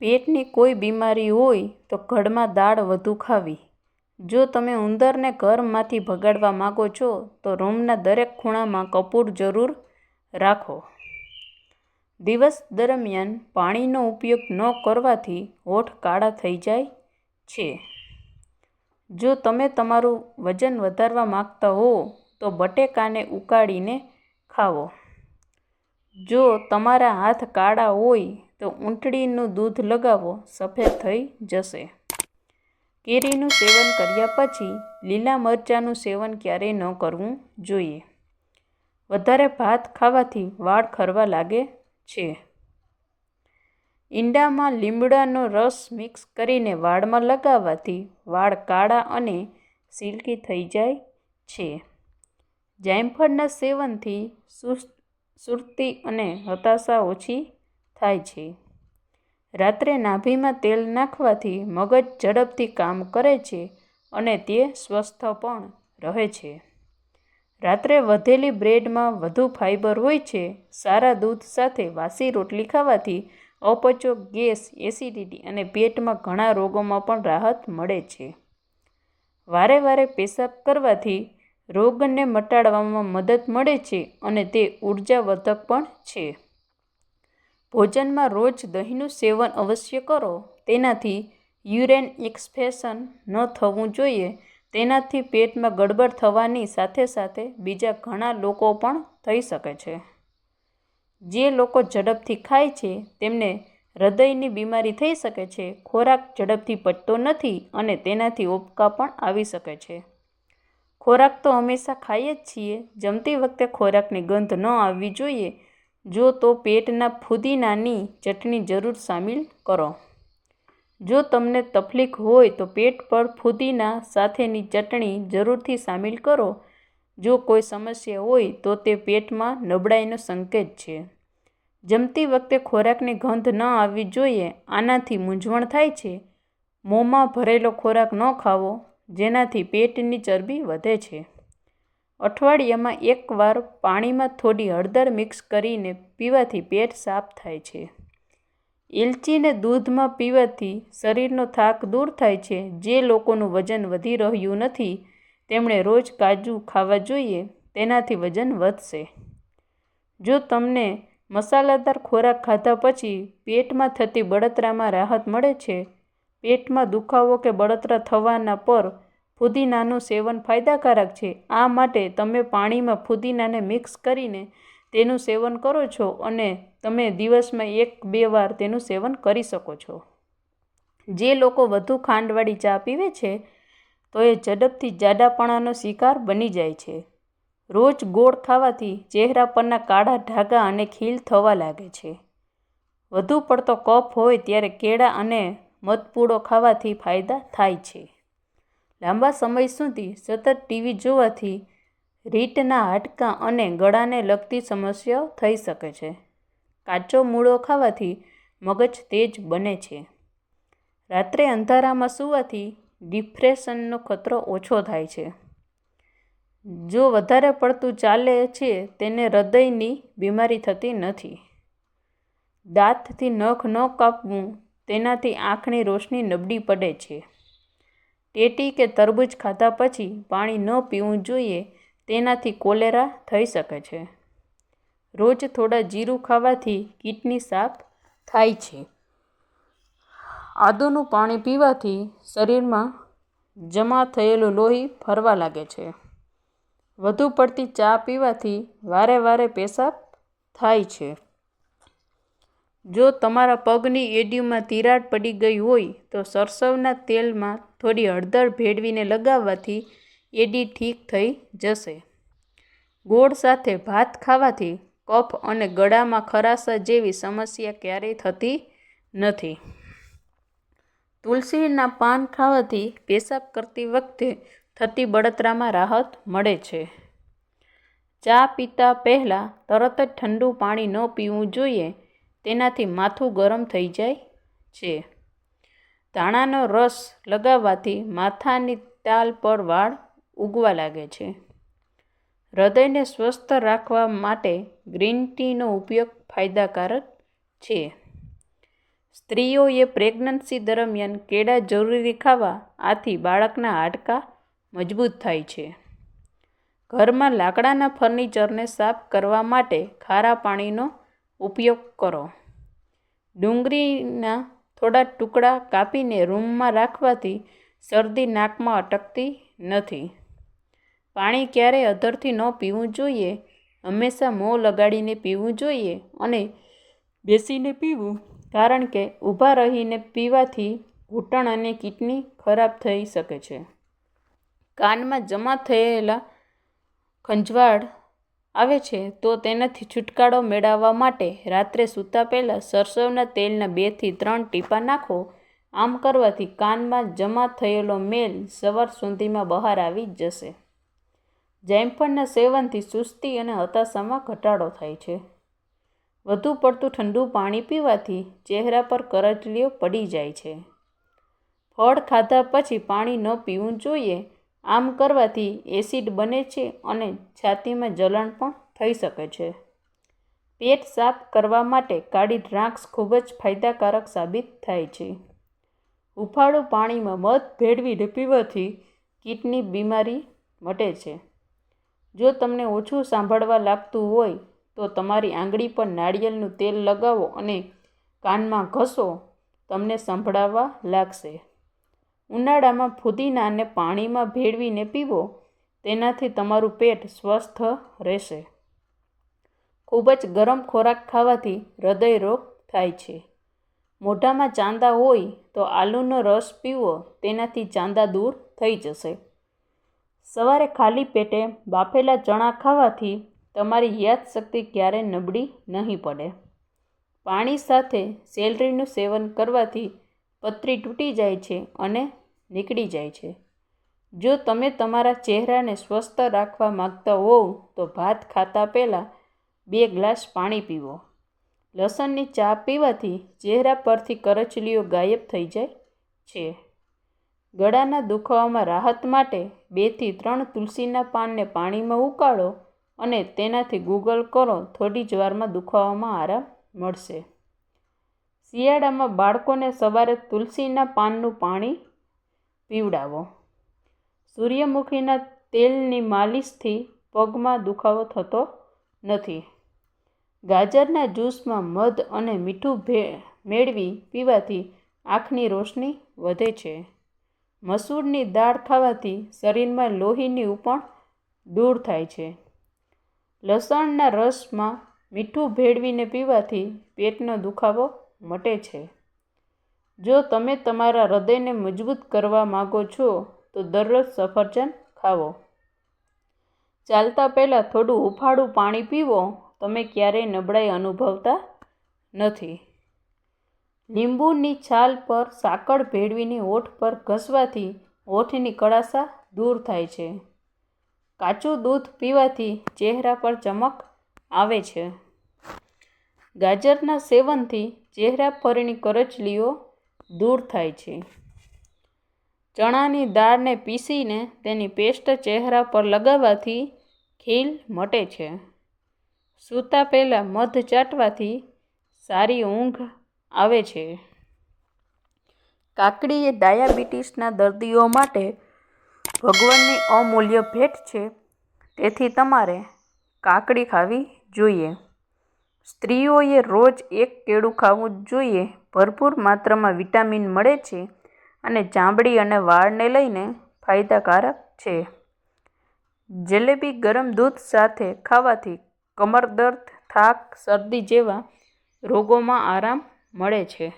પેટની કોઈ બીમારી હોય તો ઘડમાં દાળ વધુ ખાવી. જો તમે ઉંદરને ઘરમાંથી ભગાડવા માગો છો તો રૂમના દરેક ખૂણામાં કપૂર જરૂર રાખો. દિવસ દરમિયાન પાણીનો ઉપયોગ ન કરવાથી હોઠ કાળા થઈ જાય છે. જો તમે તમારું વજન વધારવા માંગતા હો તો બટેકાને ઉકાળીને ખાવો. જો તમારા હાથ કાળા હોય તો ઊંટડીનું દૂધ લગાવો, સફેદ થઈ જશે. કેરીનું સેવન કર્યા પછી લીલા મરચાંનું સેવન ક્યારેય ન કરવું જોઈએ. વધારે ભાત ખાવાથી વાળ ખરવા લાગે છે. ઈંડામાં લીમડાનો રસ મિક્સ કરીને વાળમાં લગાવવાથી વાળ કાળા અને સિલ્કી થઈ જાય છે. જાયફળના સેવનથી સુસ્તી અને હતાશા ઓછી થાય છે. રાત્રે નાભીમાં તેલ નાખવાથી મગજ ઝડપથી કામ કરે છે અને તે સ્વસ્થ પણ રહે છે. રાત્રે વધેલી બ્રેડમાં વધુ ફાઇબર હોય છે. સારા દૂધ સાથે વાસી રોટલી ખાવાથી અપચો, ગેસ, એસિડિટી અને પેટમાં ઘણા રોગોમાં પણ રાહત મળે છે. વારે વારે પેશાબ કરવાથી રોગને મટાડવામાં મદદ મળે છે અને તે ઉર્જાવર્ધક પણ છે. ભોજનમાં રોજ દહીંનું સેવન અવશ્ય કરો. તેનાથી યુરિન એક્સપેશન ન થવું જોઈએ. તેનાથી પેટમાં ગડબડ થવાની સાથે સાથે બીજા ઘણા લોકો પણ થઈ શકે છે. જે લોકો ઝડપથી ખાય છે તેમને હૃદયની બીમારી થઈ શકે છે. ખોરાક ઝડપથી પચતો નથી અને તેનાથી ઉબકા પણ આવી શકે છે. ખોરાક તો હંમેશા ખાઈએ જ છીએ. જમતી વખતે ખોરાકની ગંધ ન આવવી જોઈએ. જો તો પેટના ફુદીનાની ચટણી જરૂર સામેલ કરો. જો તમને તકલીફ હોય તો પેટ પર ફુદીના સાથેની ચટણી જરૂરથી સામેલ કરો. જો કોઈ સમસ્યા હોય તો તે પેટમાં નબળાઈનો સંકેત છે. જમતી વખતે ખોરાકની ગંધ ન આવવી જોઈએ. આનાથી મૂંઝવણ થાય છે. મોંમાં ભરેલો ખોરાક ન ખાવો, જેનાથી પેટની ચરબી વધે છે. અઠવાડિયામાં એકવાર પાણીમાં થોડી હળદર મિક્સ કરીને પીવાથી પેટ સાફ થાય છે. એલચીને દૂધમાં પીવાથી શરીરનો થાક દૂર થાય છે. જે લોકોનું વજન વધી રહ્યું નથી તેમણે રોજ કાજુ ખાવા જોઈએ. તેનાથી વજન વધશે. જો તમને મસાલેદાર ખોરાક ખાધા પછી પેટમાં થતી બળતરામાં રાહત મળે છે, પેટમાં દુખાવો કે બળતરા થવાના પર ફુદીનાનું સેવન ફાયદાકારક છે. આ માટે તમે પાણીમાં ફુદીનાને મિક્સ કરીને તેનું સેવન કરો છો અને તમે દિવસમાં 1-2 વાર તેનું સેવન કરી શકો છો. જે લોકો વધુ ખાંડવાળી ચા પીવે છે તો એ ઝડપથી જાડાપણાનો શિકાર બની જાય છે. રોજ ગોળ ખાવાથી ચહેરા પરના કાળા ડાઘા અને ખીલ થવા લાગે છે. વધુ પડતો કફ હોય ત્યારે કેળા અને મધપૂડો ખાવાથી ફાયદા થાય છે. લાંબા સમય સુધી સતત ટીવી જોવાથી રીઢના હાડકાં અને ગળાને લગતી સમસ્યાઓ થઈ શકે છે. કાચો મૂળો ખાવાથી મગજ તેજ બને છે. રાત્રે અંધારામાં સૂવાથી ડિપ્રેશનનો ખતરો ઓછો થાય છે. જો વધારે પડતું ચાલે છે તેને હૃદયની બીમારી થતી નથી. દાંતથી નખ ન કાપવું, તેનાથી આંખની રોશની નબળી પડે છે. ટેટી કે તરબૂચ ખાધા પછી પાણી ન પીવું જોઈએ. તેનાથી કોલેરા થઈ શકે છે. રોજ થોડા જીરું ખાવાથી કિડની સાફ થાય છે. આદુનું પાણી પીવાથી શરીરમાં જમા થયેલું લોહી ફરવા લાગે છે. વધુ પડતી ચા પીવાથી વારે વારે પેશાબ થાય છે. જો તમારા પગની એડીમાં તિરાડ પડી ગઈ હોય તો સરસવના તેલમાં થોડી હળદર ભેળવીને લગાવવાથી એડી ઠીક થઈ જશે. ગોળ સાથે ભાત ખાવાથી કફ અને ગળામાં ખરાશા જેવી સમસ્યા ક્યારેય થતી નથી. તુલસીના પાન ખાવાથી પેશાબ કરતી વખતે થતી બળતરામાં રાહત મળે છે. ચા પીતા પહેલા તરત જ ઠંડુ પાણી ન પીવું જોઈએ. તેનાથી માથું ગરમ થઈ જાય છે. ધાણાનો રસ લગાવવાથી માથાની તાલ પર વાળ ઉગવા લાગે છે. હૃદયને સ્વસ્થ રાખવા માટે ગ્રીન ટીનો ઉપયોગ ફાયદાકારક છે. સ્ત્રીઓએ પ્રેગ્નન્સી દરમિયાન કેળા જરૂરી ખાવા, આથી બાળકના હાડકાં મજબૂત થાય છે. ઘરમાં લાકડાના ફર્નિચરને સાફ કરવા માટે ખારા પાણીનો ઉપયોગ કરો. ડુંગળીના થોડા ટુકડા કાપીને રૂમમાં રાખવાથી શરદી નાકમાં અટકતી નથી. પાણી ક્યારેય અધરથી ન પીવું જોઈએ. હંમેશા મોં લગાડીને પીવું જોઈએ અને બેસીને પીવું, કારણ કે ઊભા રહીને પીવાથી ઘૂંટણ અને કિડની ખરાબ થઈ શકે છે. કાનમાં જમા થયેલા ખંજવાળ આવે છે તો તેનાથી છુટકારો મેળવવા માટે રાત્રે સૂતા પહેલાં સરસવના તેલના 2 થી 3 ટીપાં નાખો. આમ કરવાથી કાનમાં જમા થયેલો મેલ સવાર સુધીમાં બહાર આવી જશે. જાયફળના સેવનથી સુસ્તી અને હતાશામાં ઘટાડો થાય છે. વધુ પડતું ઠંડુ પાણી પીવાથી ચહેરા પર કરચલીઓ પડી જાય છે. ફળ ખાધા પછી પાણી ન પીવું જોઈએ. આમ કરવાથી એસિડ બને છે અને છાતીમાં જલણ પણ થઈ શકે છે. પેટ સાફ કરવા માટે કાળી દ્રાક્ષ ખૂબ જ ફાયદાકારક સાબિત થાય છે. હુંફાળું પાણીમાં મધ ભેળવીને પીવાથી કિડની બીમારી મટે છે. જો તમને ઓછું સાંભળવા લાગતું હોય તો તમારી આંગળી પર નાળિયેરનું તેલ લગાવો અને કાનમાં ઘસો, તમને સંભળાવા લાગશે. ઉનાળામાં ફુદીનાને પાણીમાં ભેળવીને પીવો, તેનાથી તમારું પેટ સ્વસ્થ રહેશે. ખૂબ જ ગરમ ખોરાક ખાવાથી હૃદય રોગ થાય છે. મોઢામાં ચાંદા હોય તો આલુનો રસ પીવો, તેનાથી ચાંદા દૂર થઈ જશે. સવારે ખાલી પેટે બાફેલા ચણા ખાવાથી તમારી યાદશક્તિ ક્યારેય નબળી નહીં પડે. પાણી સાથે સેલરીનું સેવન કરવાથી પથરી તૂટી જાય છે અને નીકળી જાય છે. જો તમે તમારા ચહેરાને સ્વસ્થ રાખવા માંગતા હોવ તો ભાત ખાતા પહેલાં 2 ગ્લાસ પાણી પીવો. લસણની ચા પીવાથી ચહેરા પરથી કરચલીઓ ગાયબ થઈ જાય છે. ગળાના દુખાવામાં રાહત માટે 2 થી 3 તુલસીના પાનને પાણીમાં ઉકાળો અને તેનાથી ગુગળ કરો. થોડી જ વારમાં દુખાવામાં આરામ મળશે. શિયાળામાં બાળકોને સવારે તુલસીના પાનનું પાણી પીવડાવો. સૂર્યમુખીના તેલની માલિશથી પગમાં દુખાવો થતો નથી. ગાજરના જ્યુસમાં મધ અને મીઠું મેળવી પીવાથી આંખની રોશની વધે છે. મસૂરની દાળ ખાવાથી શરીરમાં લોહીની ઉપણ દૂર થાય છે. લસણના રસમાં મીઠું ભેળવીને પીવાથી પેટનો દુખાવો મટે છે. જો તમે તમારા હૃદયને મજબૂત કરવા માંગો છો તો દરરોજ સફરજન ખાવો. ચાલતા પહેલાં થોડું હુંફાળું પાણી પીવો. તમે ક્યારેય નબળાઈ અનુભવતા નથી. લીંબુની છાલ પર સાકર ભેળવીને હોઠ પર ઘસવાથી હોઠની કડાશા દૂર થાય છે. કાચું દૂધ પીવાથી ચહેરા પર ચમક આવે છે. ગાજરના સેવનથી ચહેરા પરની કરચલીઓ દૂર થાય છે. ચણાની દાળને પીસીને તેની પેસ્ટ ચહેરા પર લગાવવાથી ખીલ મટે છે. સૂતા પહેલાં મધ ચાટવાથી સારી ઊંઘ આવે છે. કાકડી એ ડાયાબિટીસના દર્દીઓ માટે ભગવાનની અમૂલ્ય ભેટ છે, તેથી તમારે કાકડી ખાવી જોઈએ. સ્ત્રીઓએ રોજ 1 કેળું ખાવું જોઈએ. ભરપૂર માત્રામાં વિટામિન મળે છે અને ચામડી અને વાળને લઈને ફાયદાકારક છે. જલેબી ગરમ દૂધ સાથે ખાવાથી કમર દર્દ, થાક, શરદી જેવા રોગોમાં આરામ મળે છે.